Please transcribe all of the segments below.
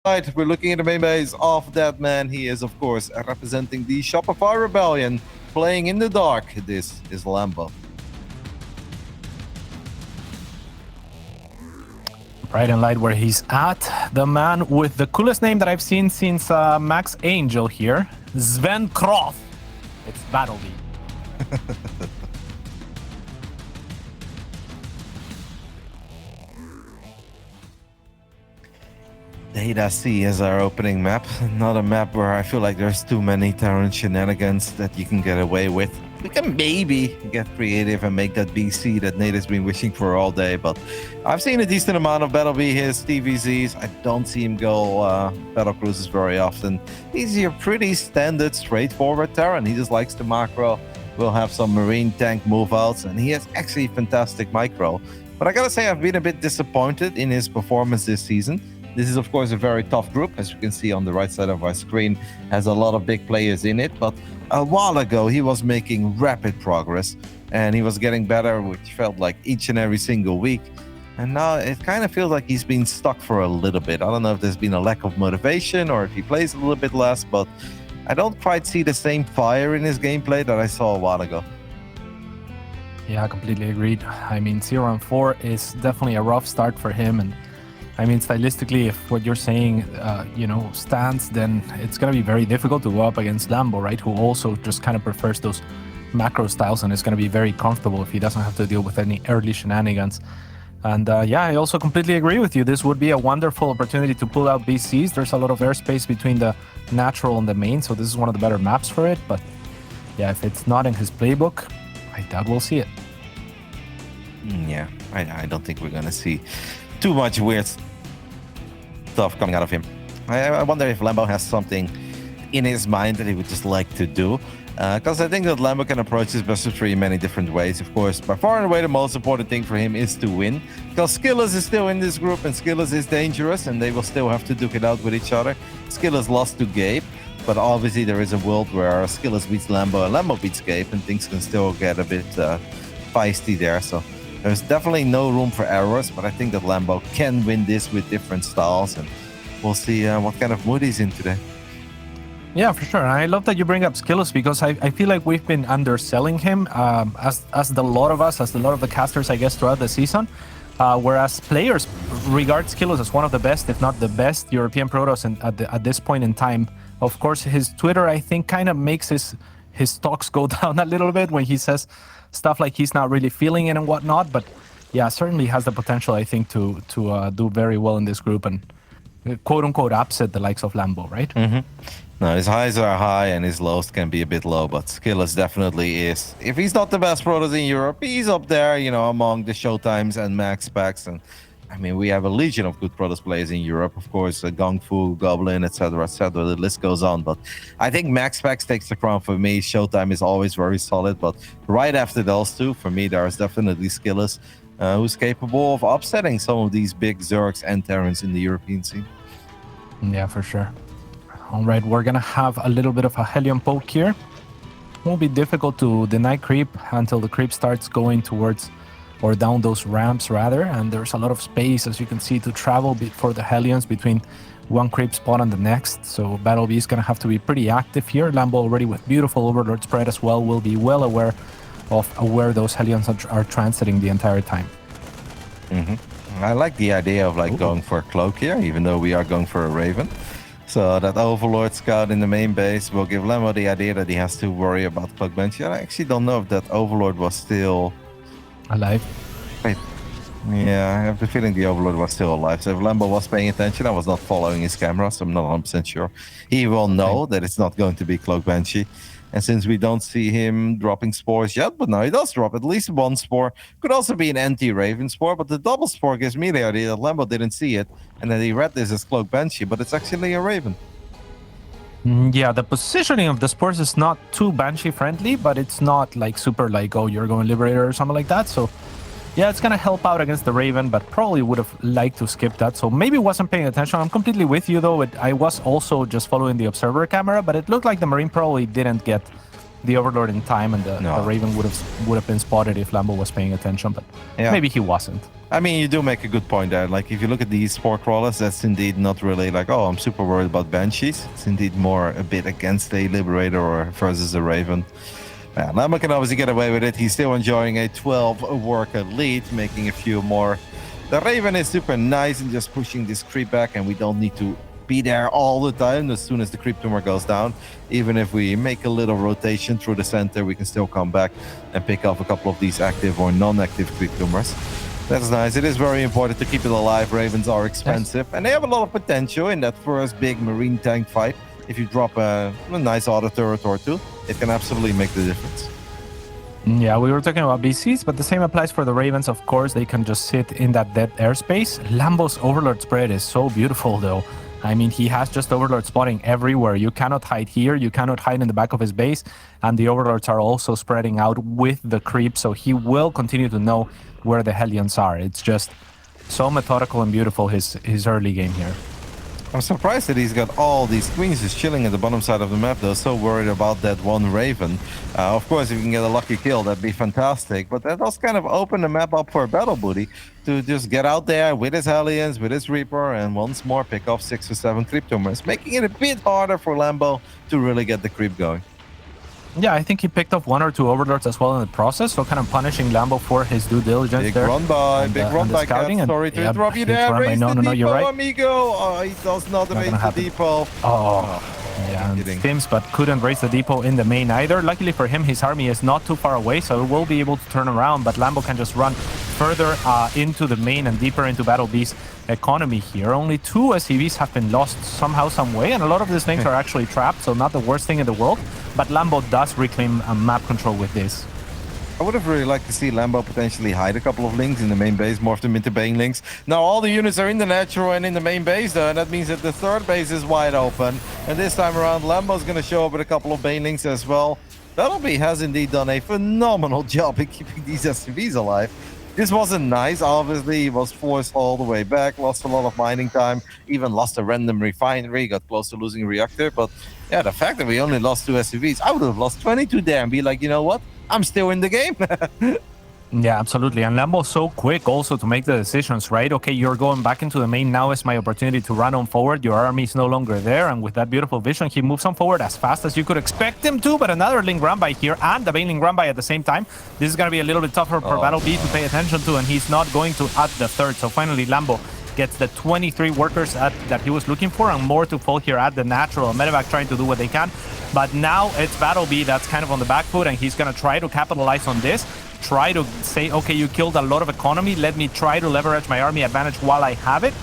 Right, we're looking at the main base of that man. He is, of course, representing the Shopify Rebellion, playing in the dark. This is Lambo. Bright and light where he's at. The man with the coolest name that I've seen since Max Angel here, Sven Kroth. It's BattleB. Data C is our opening map. Not a map where I feel like there's too many Terran shenanigans that you can get away with. We can maybe get creative and make that BC that Nate has been wishing for all day, but I've seen a decent amount of BattleB, his TVZs. I don't see him go battle cruises very often. He's your pretty standard, straightforward Terran. He just likes the macro. We'll have some Marine tank move outs, and he has actually fantastic micro. But I gotta say, I've been a bit disappointed in his performance this season. This is, of course, a very tough group. As you can see on the right side of our screen, has a lot of big players in it. But a while ago, he was making rapid progress, and he was getting better, which felt like each and every single week. And now it kind of feels like he's been stuck for a little bit. I don't know if there's been a lack of motivation or if he plays a little bit less, but I don't quite see the same fire in his gameplay that I saw a while ago. Yeah, completely agreed. I mean, 0-4 is definitely a rough start for him, and I mean, stylistically, if what you're saying, stands, then it's going to be very difficult to go up against Lambo, right? Who also just kind of prefers those macro styles, and is going to be very comfortable if he doesn't have to deal with any early shenanigans. And yeah, I also completely agree with you. This would be a wonderful opportunity to pull out BCs. There's a lot of airspace between the natural and the main, so this is one of the better maps for it. But yeah, if it's not in his playbook, I doubt we'll see it. Yeah, I don't think we're going to see too much weird stuff coming out of him. I wonder if Lambo has something in his mind that he would just like to do. Because I think that Lambo can approach this best of three in many different ways. Of course, by far and away, the most important thing for him is to win. Because Skillers is still in this group, and Skillers is dangerous, and they will still have to duke it out with each other. Skillers lost to Gabe, but obviously there is a world where Skillers beats Lambo and Lambo beats Gabe, and things can still get a bit feisty there. So there's definitely no room for errors, but I think that Lambo can win this with different styles, and we'll see what kind of mood he's in today. Yeah, for sure. And I love that you bring up Skillers, because I feel like we've been underselling him as a lot of the casters, I guess, throughout the season. Whereas players regard Skillers as one of the best, if not the best, European Protoss at this point in time. Of course, his Twitter, I think, kind of makes his stocks go down a little bit when he says stuff like he's not really feeling it and whatnot. But yeah, certainly has the potential, I think, to do very well in this group and quote-unquote upset the likes of Lambo, right? Mm-hmm. No, his highs are high and his lows can be a bit low, but Skillers definitely is. If he's not the best Protoss in Europe, he's up there, among the Showtimes and Max Packs. And I mean, we have a legion of good Protoss players in Europe, of course, Gong Fu, Goblin, etc., etc. The list goes on. But I think Max Packs takes the crown for me. Showtime is always very solid, but right after those two, for me, there is definitely Skillers, who's capable of upsetting some of these big Zergs and Terrans in the European scene. Yeah, for sure. All right, we're going to have a little bit of a Hellion poke here. Won't be difficult to deny creep until the creep starts going towards, or down those ramps rather, and there's a lot of space, as you can see, to travel for the Hellions between one creep spot and the next. So BattleB is going to have to be pretty active here. Lambo already with beautiful Overlord spread as well will be well aware of where those Hellions are transiting the entire time. Mm-hmm. I like the idea of going for a cloak here, even though we are going for a Raven. So that Overlord scout in the main base will give Lambo the idea that he has to worry about Cloak Banshee. I actually don't know if that Overlord was still alive. Wait. Yeah, I have the feeling the Overlord was still alive. So if Lambo was paying attention, I was not following his camera, so I'm not 100% sure. He will know that it's not going to be Cloak Banshee. And since we don't see him dropping spores yet, but now he does drop at least one spore. Could also be an anti-Raven spore, but the double spore gives me the idea that Lambo didn't see it, and that he read this as Cloak Banshee, but it's actually a Raven. Yeah, the positioning of the spores is not too Banshee friendly, but it's not like super like, oh, you're going Liberator or something like that. So yeah, it's going to help out against the Raven, but probably would have liked to skip that. So maybe wasn't paying attention. I'm completely with you, though. I was also just following the observer camera, but it looked like the Marine probably didn't get the Overlord in time, and the Raven would have been spotted if Lambo was paying attention, but maybe he wasn't. I mean, you do make a good point there. Like, if you look at these sport crawlers, that's indeed not really like, oh, I'm super worried about Banshees. It's indeed more a bit against a Liberator or versus a Raven. Yeah, Lambo can obviously get away with it. He's still enjoying a 12-worker lead, making a few more. The Raven is super nice and just pushing this creep back, and we don't need to be there all the time. As soon as the creep tumor goes down, even if we make a little rotation through the center, we can still come back and pick off a couple of these active or non-active creep tumors. That's nice. It is very important to keep it alive. Ravens are expensive, and they have a lot of potential in that first big marine tank fight. If you drop a nice auto turret or two, it can absolutely make the difference. Yeah, we were talking about BCs, but the same applies for the Ravens. Of course, they can just sit in that dead airspace. Lambo's Overlord spread is so beautiful, though. I mean, he has just Overlord spotting everywhere. You cannot hide here. You cannot hide in the back of his base. And the Overlords are also spreading out with the creep, so he will continue to know where the Hellions are. It's just so methodical and beautiful, his early game here. I'm surprised that he's got all these queens just chilling at the bottom side of the map, though. So worried about that one Raven. Of course, if you can get a lucky kill, that'd be fantastic. But that does kind of open the map up for BattleB to just get out there with his Hellions, with his Reaper, and once more pick off 6 or 7 creep tumors, making it a bit harder for Lambo to really get the creep going. Yeah, I think he picked up 1 or 2 Overlords as well in the process, so kind of punishing Lambo for his due diligence big there. Run by, big run by, Cat. Sorry to interrupt you there. Raise the depot, you're right. amigo. Oh, he does not raise the depot. Yeah, and Stims, but couldn't raise the depot in the main either. Luckily for him, his army is not too far away, so it will be able to turn around, but Lambo can just run further into the main and deeper into BattleB's economy here. Only 2 SCVs have been lost somehow, some way, and a lot of these things are actually trapped, so not the worst thing in the world, but Lambo does reclaim map control with this. I would have really liked to see Lambo potentially hide a couple of links in the main base, morph them into Bane links. Now all the units are in the natural and in the main base though, and that means that the third base is wide open. And this time around, Lambo's going to show up with a couple of Bane links as well. BattleB has indeed done a phenomenal job in keeping these SCVs alive. This wasn't nice, obviously. He was forced all the way back, lost a lot of mining time, even lost a random refinery, got close to losing a reactor. But yeah, the fact that we only lost 2 SCVs, I would have lost 22 there and be like, you know what? I'm still in the game. Yeah, absolutely. And Lambo's so quick also to make the decisions, right? Okay, you're going back into the main. Now is my opportunity to run on forward. Your army is no longer there. And with that beautiful vision, he moves on forward as fast as you could expect him to. But another Link run by here and the Baneling run by at the same time. This is going to be a little bit tougher for BattleB to pay attention to. And he's not going to add the third. So finally, Lambo gets the 23 workers that he was looking for and more to fall here at the natural. Medevac trying to do what they can. But now it's BattleB that's kind of on the back foot, and he's going to try to capitalize on this. Try to say, okay, you killed a lot of economy. Let me try to leverage my army advantage while I have it.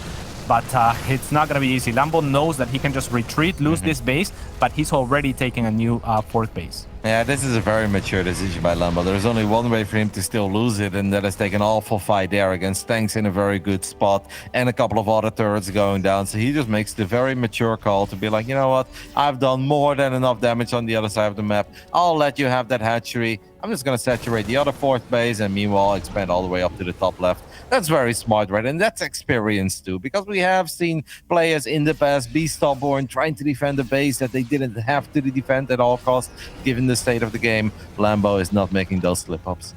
But it's not going to be easy. Lambo knows that he can just retreat, lose this base, but he's already taking a new 4th base. Yeah, this is a very mature decision by Lambo. There's only one way for him to still lose it, and that is take an awful fight there against tanks in a very good spot and a couple of auto turrets going down. So he just makes the very mature call to be like, you know what? I've done more than enough damage on the other side of the map. I'll let you have that hatchery. I'm just going to saturate the other 4th base and meanwhile expand all the way up to the top left. That's very smart, right? And that's experience too, because we have seen players in the past be stubborn, trying to defend a base that they didn't have to defend at all costs, given the state of the game. Lambo is not making those slip-ups.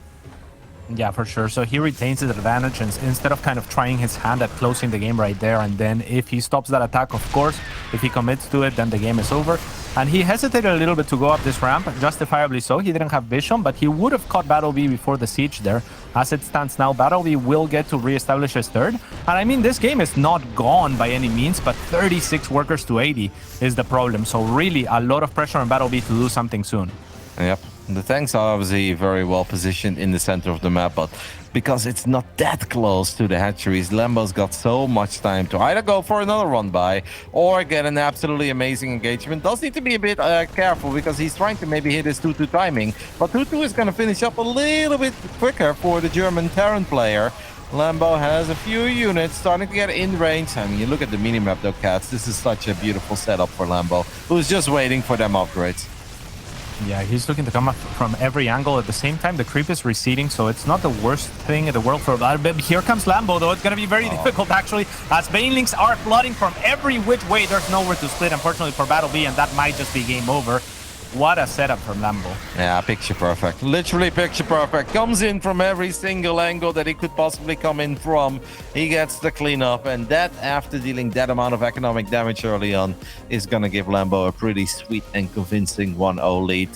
Yeah, for sure. So he retains his advantage, and instead of kind of trying his hand at closing the game right there, and then if he stops that attack, of course, if he commits to it, then the game is over. And he hesitated a little bit to go up this ramp, justifiably so. He didn't have vision, but he would have caught BattleB before the siege there. As it stands now, BattleB will get to reestablish his third. And I mean, this game is not gone by any means, but 36 workers to 80 is the problem. So really, a lot of pressure on BattleB to do something soon. Yep. The tanks are obviously very well positioned in the center of the map, but because it's not that close to the hatcheries, Lambo's got so much time to either go for another run by or get an absolutely amazing engagement. Does need to be a bit careful because he's trying to maybe hit his 2-2 timing, but 2-2 is going to finish up a little bit quicker for the German Terran player. Lambo has a few units starting to get in range. I mean, you look at the minimap though, Cats. This is such a beautiful setup for Lambo, who's just waiting for them upgrades. Yeah, he's looking to come up from every angle. At the same time, the creep is receding, so it's not the worst thing in the world for BattleB. Here comes Lambo, though. It's going to be very difficult, actually, as Banelings are flooding from every which way. There's nowhere to split, unfortunately, for BattleB, and that might just be game over. what a setup from Lambo. Yeah, picture perfect. Literally picture perfect. Comes in from every single angle that he could possibly come in from. He gets the cleanup, and that, after dealing that amount of economic damage early on, is going to give Lambo a pretty sweet and convincing 1-0 lead.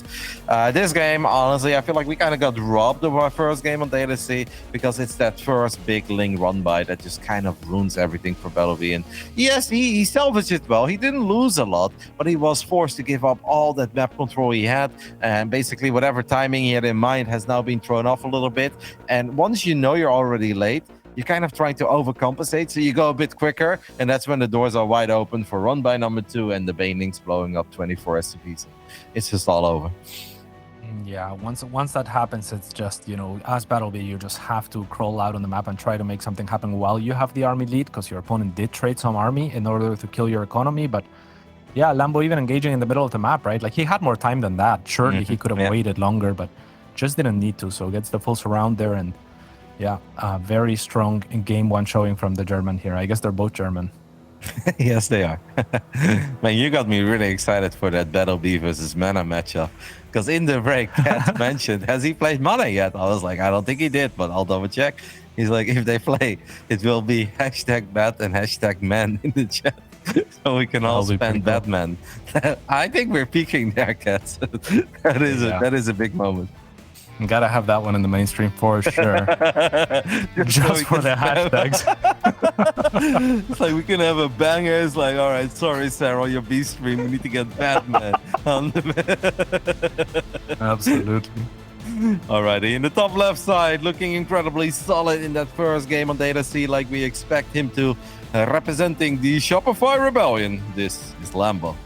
This game, honestly, I feel like we kind of got robbed of our first game on Data C because it's that first big Ling run by that just kind of ruins everything for BattleB. And yes, he salvaged it well. He didn't lose a lot, but he was forced to give up all that map control he had, and basically whatever timing he had in mind has now been thrown off a little bit. And once you know you're already late, you're kind of trying to overcompensate, so you go a bit quicker, and that's when the doors are wide open for run by number 2 and the Banelings blowing up 24 SCVs. It's just all over. Yeah, once that happens, it's just, you know, as BattleB, you just have to crawl out on the map and try to make something happen while you have the army lead, because your opponent did trade some army in order to kill your economy. But yeah, Lambo even engaging in the middle of the map, right? Like, he had more time than that. Surely he could have waited longer, but just didn't need to. So gets the full surround there, and yeah, very strong in game 1 showing from the German here. I guess they're both German. Yes, they are. Man, you got me really excited for that BattleB versus Mana matchup. Because in the break, Kat mentioned, has he played Mana yet? I was like, I don't think he did, but I'll double check. He's like, if they play, it will be #Bat and #Man in the chat. So we can all spend Batman. I think we're peaking there, Kat. That is a big moment. You gotta have that one in the mainstream for sure. Just for the hashtags. It's like we can have a banger. It's like, all right, sorry, Sarah, your B stream. We need to get Batman on the Absolutely. Alrighty, in the top left side, looking incredibly solid in that first game on Data C, like we expect him to, representing the Shopify Rebellion. This is Lambo.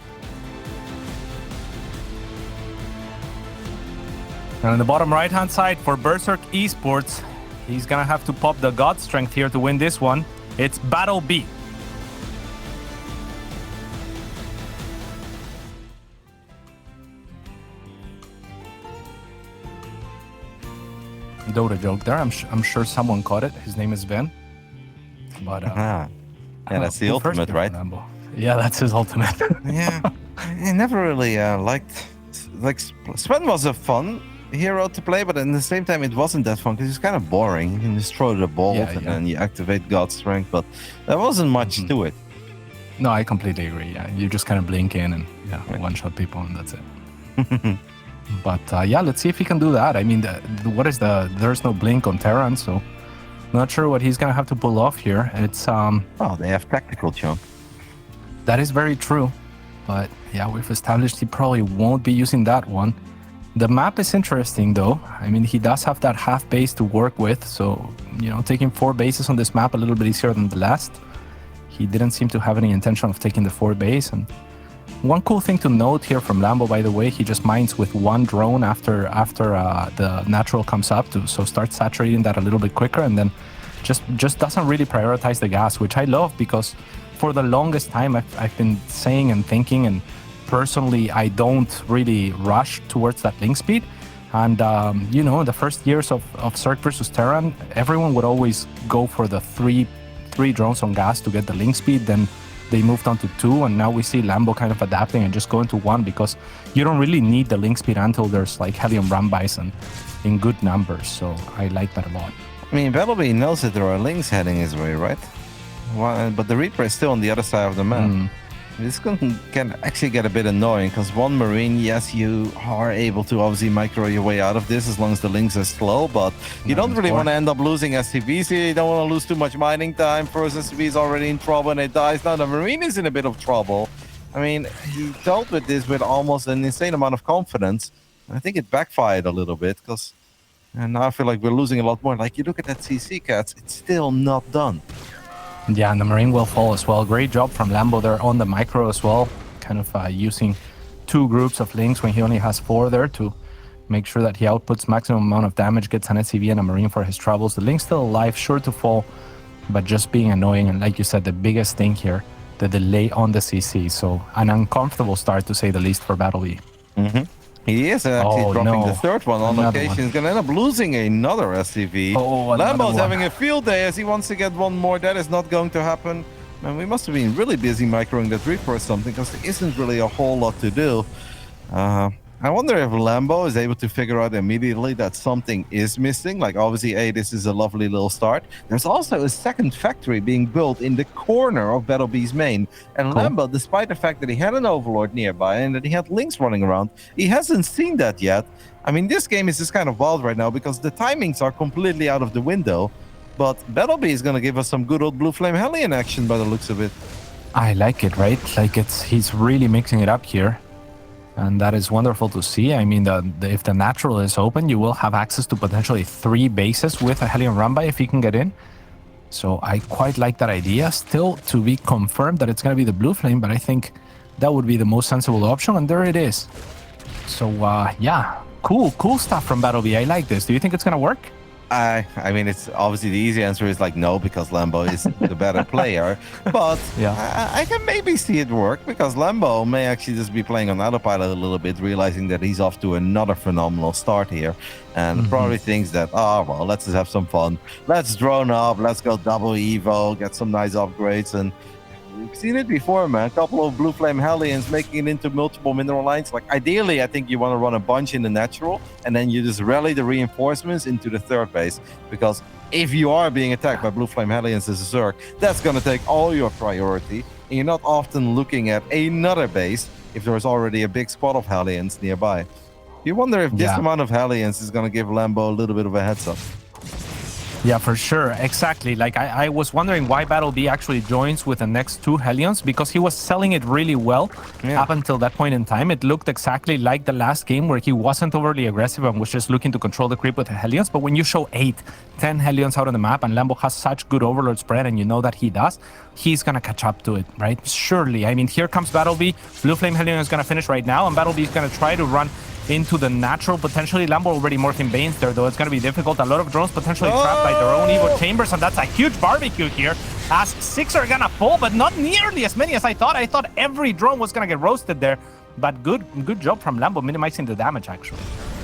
And on the bottom right-hand side for Berserk Esports, he's gonna have to pop the God Strength here to win this one. It's BattleB. Dota joke there. I'm sure someone caught it. His name is Ben. But yeah, that's the ultimate, right? Lambo. Yeah, that's his ultimate. Yeah, I never really liked. Like, Sven was a fun hero to play, but at the same time it wasn't that fun because it's kind of boring. You can just throw the ball and then you activate God's Strength, but there wasn't much to it. No, I completely agree. Yeah, you just kind of blink in and one-shot people and that's it. But yeah, let's see if he can do that. I mean, there's no blink on Terran, so not sure what he's gonna have to pull off here. It's oh, they have tactical chunk. That is very true, but yeah, we've established he probably won't be using that one. The map is interesting though. I mean, he does have that half base to work with, so, you know, taking 4 bases on this map a little bit easier than the last. He didn't seem to have any intention of taking the 4 base. And one cool thing to note here from Lambo, by the way, he just mines with 1 drone after the natural comes up, so start saturating that a little bit quicker, and then just doesn't really prioritize the gas, which I love, because for the longest time I've been saying and thinking, and personally, I don't really rush towards that link speed. And, you know, in the first years of Zerg versus Terran, everyone would always go for the three drones on gas to get the link speed. Then they moved on to 2, and now we see Lambo kind of adapting and just going to 1, because you don't really need the link speed until there's like Helium Rambis and in good numbers. So I like that a lot. I mean, BattleB knows that there are links heading his way, right? Well, but the Reaper is still on the other side of the map. This can actually get a bit annoying, because 1 Marine, yes, you are able to obviously micro your way out of this as long as the links are slow, but you don't really want to end up losing SCVs here. You don't want to lose too much mining time. First SCV is already in trouble and it dies. Now the Marine is in a bit of trouble. I mean, he dealt with this with almost an insane amount of confidence. I think it backfired a little bit, because now I feel like we're losing a lot more. Like, you look at that CC, Cats, it's still not done. Yeah, and the Marine will fall as well. Great job from Lambo there on the micro as well. Kind of using 2 groups of links when he only has 4 there to make sure that he outputs maximum amount of damage, gets an SCV and a Marine for his troubles. The link's still alive, sure to fall, but just being annoying. And like you said, the biggest thing here, the delay on the CC. So an uncomfortable start, to say the least, for BattleB. He is actually dropping the 3rd one on location. He's going to end up losing another SCV. Lambo's having a field day as he wants to get 1 more. That is not going to happen. Man, we must have been really busy microing that Reaper or something, because there isn't really a whole lot to do. I wonder if Lambo is able to figure out immediately that something is missing. Like, obviously, hey, this is a lovely little start. There's also a second factory being built in the corner of BattleB's main. And Cool. Lambo, despite the fact that he had an Overlord nearby and that he had Lynx running around, he hasn't seen that yet. I mean, this game is just kind of wild right now because the timings are completely out of the window. But BattleB is going to give us some good old Blue Flame Hellion action by the looks of it. I like it, right? Like he's really mixing it up here. And that is wonderful to see. I mean, if the natural is open, you will have access to potentially 3 bases with a Hellion Run-By if you can get in. So I quite like that idea. Still to be confirmed that it's going to be the Blue Flame, but I think that would be the most sensible option. And there it is. So, yeah, cool stuff from BattleB. I like this. Do you think it's going to work? I mean, it's obviously the easy answer is like no, because Lambo is the better player. But Yeah. I can maybe see it work because Lambo may actually just be playing on autopilot a little bit, realizing that he's off to another phenomenal start here, and probably thinks that, oh well, let's just have some fun. Let's drone up. Let's go double evo, get some nice upgrades, and we've seen it before, man. A couple of Blue Flame Hellions making it into multiple mineral lines. Like, ideally, I think you want to run a bunch in the natural, and then you just rally the reinforcements into the third base. Because if you are being attacked by Blue Flame Hellions as a Zerg, that's going to take all your priority. And you're not often looking at another base if there's already a big squad of Hellions nearby. You wonder if this amount of Hellions is going to give Lambo a little bit of a heads up. Yeah, for sure. Exactly. Like, I was wondering why BattleB actually joins with the next 2 Hellions, because he was selling it really well up until that point in time. It looked exactly like the last game where he wasn't overly aggressive and was just looking to control the creep with the Hellions. But when you show 8, 10 Hellions out on the map and Lambo has such good Overlord spread, and you know that he does, he's going to catch up to it, right? Surely. I mean, here comes BattleB. Blue Flame Hellion is going to finish right now, and BattleB is going to try to run into the natural. Potentially Lambo already morphing Banes there, though it's going to be difficult. A lot of drones potentially trapped by their own Evo chambers, and that's a huge barbecue here, as 6 are going to fall, but not nearly as many as I thought. I thought every drone was going to get roasted there, but good job from Lambo minimizing the damage, actually.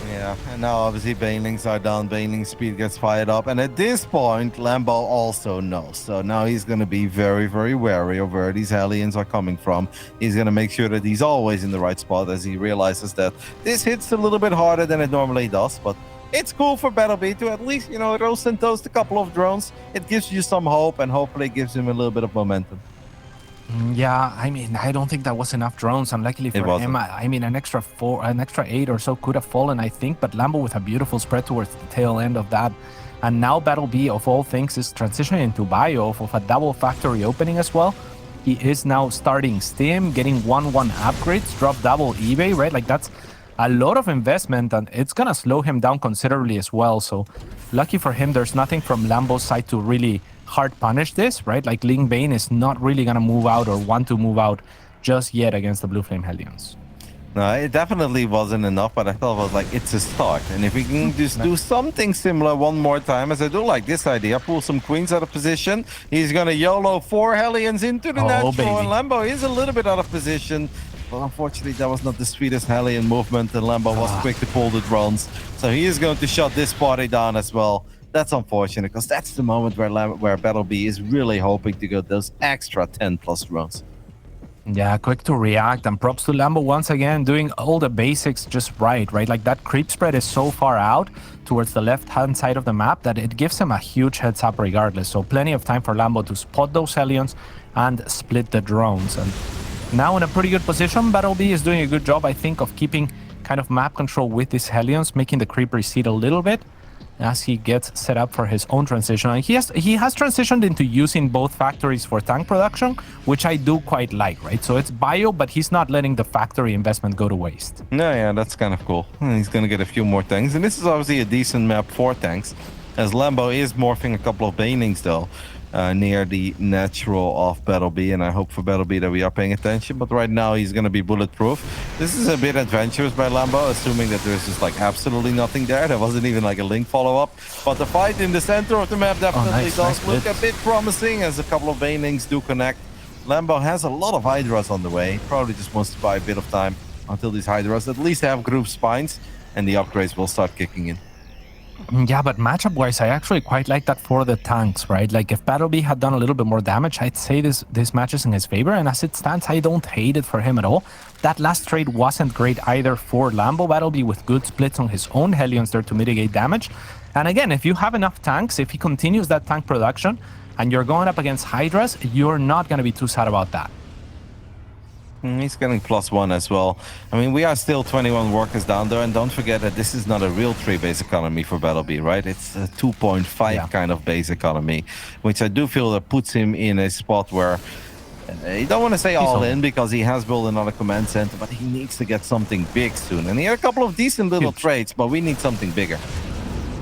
Yeah, and now obviously Banelings are down, Baneling speed gets fired up, and at this point, Lambo also knows. So now he's going to be very, very wary of where these Hellions are coming from. He's going to make sure that he's always in the right spot as he realizes that this hits a little bit harder than it normally does, but it's cool for BattleB to at least, roast and toast a couple of drones. It gives you some hope, and hopefully it gives him a little bit of momentum. Yeah, I mean, I don't think that was enough drones. Unluckily for him, I mean, an extra 8 or so could have fallen, I think. But Lambo with a beautiful spread towards the tail end of that. And now BattleB, of all things, is transitioning into bio of a double factory opening as well. He is now starting Stim, getting 1-1 upgrades, drop double eBay, right? Like, that's a lot of investment, and it's going to slow him down considerably as well. So lucky for him, there's nothing from Lambo's side to really hard punish this, right? Like, Ling Bane is not really going to move out or want to move out just yet against the Blue Flame Hellions. No, it definitely wasn't enough, but I thought it was like, it's a start. And if we can just do something similar one more time, as I do like this idea, pull some queens out of position. He's going to YOLO 4 Hellions into the natural, baby. and Lambo is a little bit out of position. But unfortunately, that was not the sweetest Hellion movement, and Lambo was quick to pull the drones. So he is going to shut this party down as well. That's unfortunate, because that's the moment where BattleB is really hoping to get those extra 10+ drones. Yeah, quick to react, and props to Lambo once again, doing all the basics just right? Like, that creep spread is so far out towards the left-hand side of the map that it gives him a huge heads up regardless. So plenty of time for Lambo to spot those Hellions and split the drones. And now in a pretty good position, BattleB is doing a good job, I think, of keeping kind of map control with these Hellions, making the creep recede a little bit as he gets set up for his own transition. And he has transitioned into using both factories for tank production, which I do quite like, right? So it's bio, but he's not letting the factory investment go to waste. No, yeah, that's kind of cool. He's going to get a few more tanks, and this is obviously a decent map for tanks, as Lambo is morphing a couple of Banelings, though, near the natural of BattleB, and I hope for BattleB that we are paying attention, but right now he's going to be bulletproof. This is a bit adventurous by Lambo, assuming that there's just like absolutely nothing there. There wasn't even like a Link follow-up, but the fight in the center of the map definitely does look a bit promising, as a couple of Banelings do connect. Lambo has a lot of Hydras on the way, probably just wants to buy a bit of time until these Hydras at least have group spines, and the upgrades will start kicking in. Yeah, but matchup-wise, I actually quite like that for the tanks, right? Like, if BattleB had done a little bit more damage, I'd say this match is in his favor, and as it stands, I don't hate it for him at all. That last trade wasn't great either for Lambo. BattleB with good splits on his own Hellions there to mitigate damage. And again, if you have enough tanks, if he continues that tank production, and you're going up against Hydras, you're not going to be too sad about that. He's getting +1 as well. I mean, we are still 21 workers down there, and don't forget that this is not a real 3-base economy for BattleB, right? It's a 2.5 kind of base economy, which I do feel that puts him in a spot where you don't want to say all in because he has built another command center, but he needs to get something big soon. And he had a couple of decent little trades, but we need something bigger.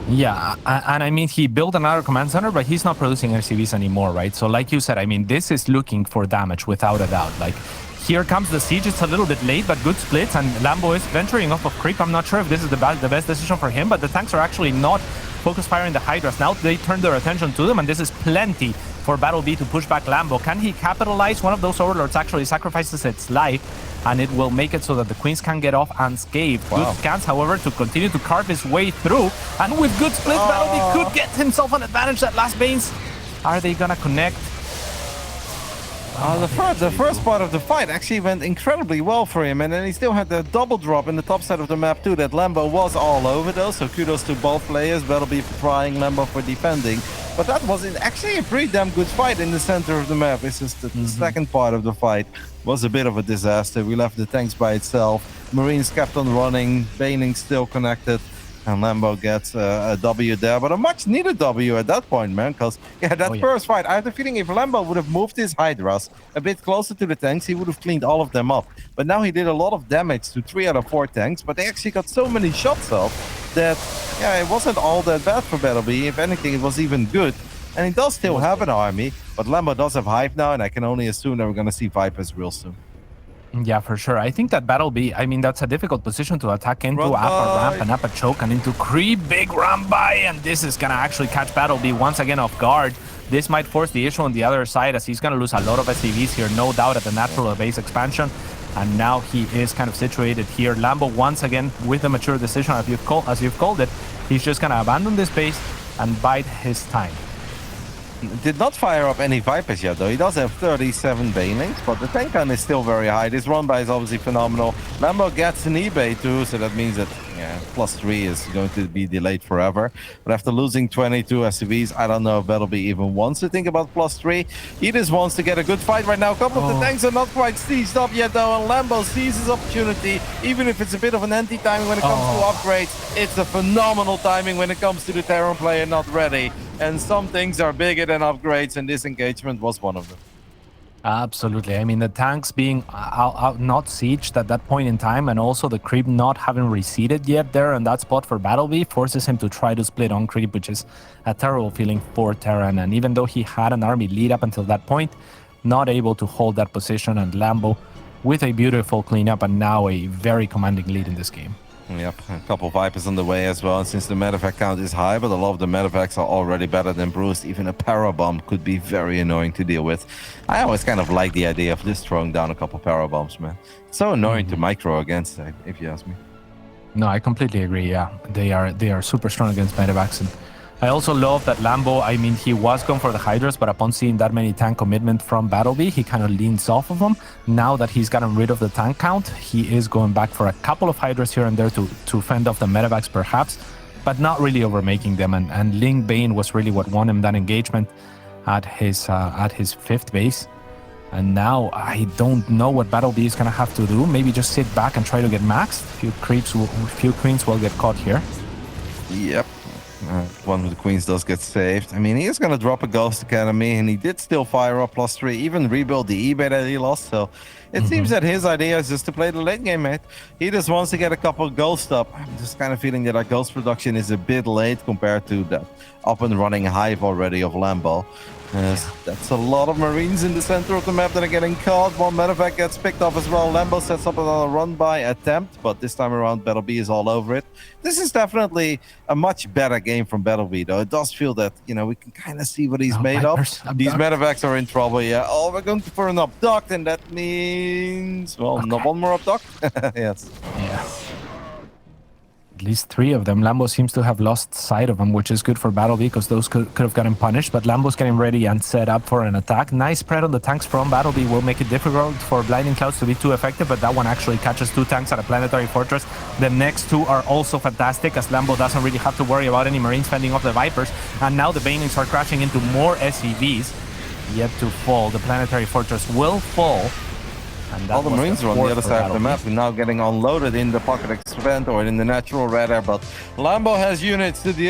Yeah, and I mean, he built another command center, but he's not producing RCVs anymore, right? So like you said, I mean, this is looking for damage without a doubt. Like, here comes the siege. It's a little bit late, but good splits, and Lambo is venturing off of creep. I'm not sure if this is the best decision for him, but the tanks are actually not focus firing the Hydras. Now they turn their attention to them, and this is plenty for BattleB to push back Lambo. Can he capitalize? One of those Overlords actually sacrifices its life, and it will make it so that the Queens can get off unscathed. Wow. Good scans, however, to continue to carve his way through, and with good splits, BattleB could get himself an advantage. That last Banes, are they gonna connect? The first part of the fight actually went incredibly well for him, and then he still had the double drop in the top side of the map too. That Lambo was all over though, so kudos to both players. BattleB for trying, Lambo for defending. But that was actually a pretty damn good fight in the center of the map. It's just the second part of the fight was a bit of a disaster. We left the tanks by itself. Marines kept on running, Baning still connected. And Lambo gets a W there, but a much needed W at that point, man, because that first fight, I have the feeling if Lambo would have moved his Hydras a bit closer to the tanks, he would have cleaned all of them up. But now he did a lot of damage to 3 out of 4 tanks, but they actually got so many shots off that, it wasn't all that bad for BattleB. If anything, it was even good. And he does still have an army, but Lambo does have Hive now, and I can only assume that we're going to see Vipers real soon. Yeah, for sure. I think that BattleB, I mean, that's a difficult position to attack into. Upper ramp and upper choke and into creep. Big run by, and this is going to actually catch BattleB once again off guard. This might force the issue on the other side as he's going to lose a lot of SCVs here, no doubt, at the natural base expansion. And now he is kind of situated here. Lambo once again with the mature decision, as you've called it. He's just going to abandon this base and bide his time. Did not fire up any Vipers yet, though. He does have 37 Banelings, but the tank count is still very high. This run by is obviously phenomenal. Lambo gets an eBay too, so that means that +3 is going to be delayed forever. But after losing 22 SCVs, I don't know if BattleB even wants to think about +3. He just wants to get a good fight right now. A couple of the tanks are not quite sieged up yet, though, and Lambo sees his opportunity, even if it's a bit of an anti-timing when it comes to upgrades. It's a phenomenal timing when it comes to the Terran player not ready. And some things are bigger than upgrades, and this engagement was one of them. Absolutely. I mean, the tanks being not sieged at that point in time, and also the creep not having receded yet there in that spot for BattleB forces him to try to split on creep, which is a terrible feeling for Terran. And even though he had an army lead up until that point, not able to hold that position, and Lambo with a beautiful cleanup and now a very commanding lead in this game. Yep, a couple of Vipers on the way as well. And since the medevac count is high, but a lot of the medevacs are already better than Bruised, even a parabomb could be very annoying to deal with. I always kind of like the idea of just throwing down a couple of parabombs, man. It's so annoying to micro against, if you ask me. No, I completely agree. Yeah, they are super strong against medevacs. And I also love that Lambo, I mean, he was going for the Hydras, but upon seeing that many tank commitment from BattleB, he kind of leans off of them. Now that he's gotten rid of the tank count, he is going back for a couple of Hydras here and there to fend off the medevacs perhaps, but not really overmaking them. And Ling Bane was really what won him that engagement at his 5th base. And now I don't know what BattleB is going to have to do. Maybe just sit back and try to get maxed. Few queens will get caught here. Yep. One of the queens does get saved. I mean, he is going to drop a Ghost Academy, and he did still fire up +3, even rebuild the eBay that he lost. So it seems that his idea is just to play the late game, mate. He just wants to get a couple of Ghosts up. I'm just kind of feeling that our Ghost production is a bit late compared to the up and running Hive already of Lambo. That's a lot of Marines in the center of the map that are getting caught. One medevac gets picked off as well. Lambo sets up another run-by attempt, but this time around BattleB is all over it. This is definitely a much better game from BattleB, though. It does feel that, we can kind of see what he's made of. These medevacs are in trouble, yeah. Oh, we're going for an abduct, and that means, well, not one more abduct. Yes. Yeah. at least 3 of them. Lambo seems to have lost sight of them, which is good for BattleB because those could have gotten punished. But Lambo's getting ready and set up for an attack. Nice spread on the tanks from BattleB will make it difficult for Blinding Clouds to be too effective, but that one actually catches 2 tanks at a Planetary Fortress. The next 2 are also fantastic, as Lambo doesn't really have to worry about any Marines fending off the Vipers. And now the Banelings are crashing into more SCVs. Yet to fall. The Planetary Fortress will fall. And all the Marines are on the other side of the map, now getting unloaded in the pocket expand or in the natural radar, but Lambo has units to deal